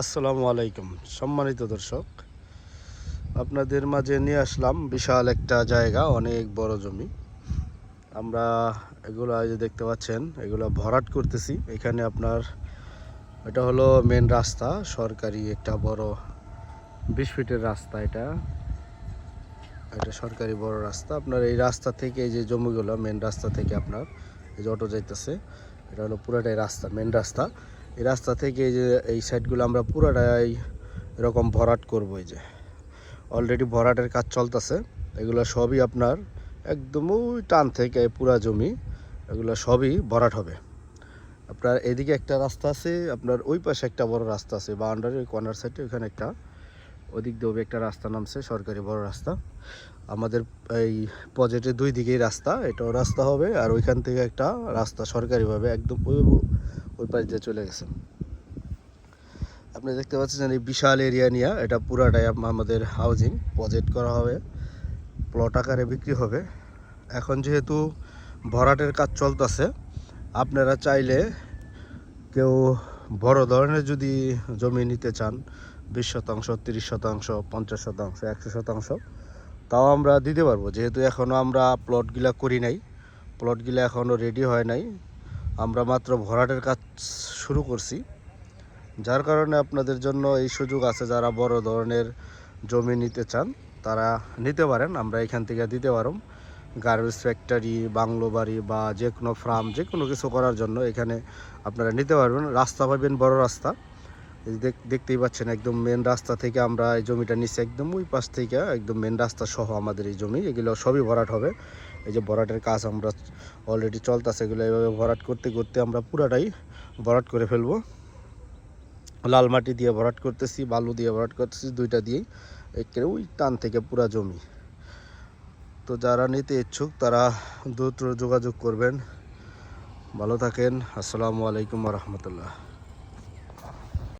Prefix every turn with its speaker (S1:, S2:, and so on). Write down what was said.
S1: আসসালামু আলাইকুম সম্মানিত দর্শক, আপনাদের মাঝে নিয়ে আসলাম বিশাল একটা জায়গা, অনেক বড় জমি। আমরা এগুলো যে দেখতে পাচ্ছেন, এগুলো ভরাট করতেছি। এখানে আপনার এটা হলো মেন রাস্তা, সরকারি একটা বড় 20 ফিটের রাস্তা। এটা সরকারি বড় রাস্তা। আপনার এই রাস্তা থেকে এই যে জমিগুলো, মেন রাস্তা থেকে আপনার এই যে অটো যাইতেছে, এটা হলো পুরাটাই রাস্তা, মেন রাস্তা। এই রাস্তা থেকে এই যে এই সাইডগুলো আমরা পুরাটাই এরকম ভরাট করবো। এই যে অলরেডি ভরাটের কাজ চলতেছে। এগুলো সবই আপনার একদম ওই টান থেকে পুরা জমি, এগুলো সবই ভরাট হবে। আপনার এদিকে একটা রাস্তা আছে, আপনার ওই পাশে একটা বড় রাস্তা আছে, বাউন্ডারি ওই কর্নার সাইডে ওইখানে একটা, ওদিক দিয়ে একটা রাস্তা নামছে, সরকারি বড় রাস্তা। আমাদের এই প্রজেক্টের দুই দিকেই রাস্তা, এটাও রাস্তা হবে, আর ওইখান থেকে একটা রাস্তা সরকারিভাবে একদম ওই পাশ দিয়ে চলে গেছে। আপনি দেখতে পাচ্ছেন এই বিশাল এরিয়া নিয়ে এটা পুরাটাই আমাদের হাউজিং প্রজেক্ট করা হবে, প্লট আকারে বিক্রি হবে। এখন যেহেতু ভরাটের কাজ চলতেছে, আপনারা চাইলে কেউ বড় ধরনের যদি জমি নিতে চান, 20 শতাংশ, 30 শতাংশ, 50 শতাংশ, 100 শতাংশ, তাও আমরা দিতে পারবো। যেহেতু এখনও আমরা প্লটগুলা করি নাই, প্লটগুলা এখনও রেডি হয় নাই, আমরা মাত্র ভরাটের কাজ শুরু করছি। যার কারণে আপনাদের জন্য এই সুযোগ আছে, যারা বড় ধরনের জমি নিতে চান তারা নিতে পারেন, আমরা এখান থেকে দিতে পারব। গার্বেজ ফ্যাক্টরি, বাংলো বাড়ি বা যে কোনো ফার্ম, যে কোনো কিছু করার জন্য এখানে আপনারা নিতে পারবেন। রাস্তা পাবেন, বড় রাস্তা, দেখতেই পাচ্ছেন একদম মেন রাস্তা থেকে আমরা এই জমিটা নিচ্ছি, একদম ওই পাশ থেকে একদম মেন রাস্তা সহ আমাদের এই জমি, এগুলো সবই ভরাট হবে। এই যে ভরাটের কাজ আমরা অলরেডি চলতেছে, এগুলো এইভাবে ভরাট করতে করতে আমরা পুরাটাই ভরাট করে ফেলবো। লাল মাটি দিয়ে ভরাট করতেছি, বালু দিয়ে ভরাট করতেছি, দুইটা দিয়েই একেবারে ওই টান থেকে পুরা জমি। তো যারা নিতে ইচ্ছুক তারা দ্রুত যোগাযোগ করবেন। ভালো থাকেন। আসসালামু আলাইকুম ওয়া রাহমাতুল্লাহ।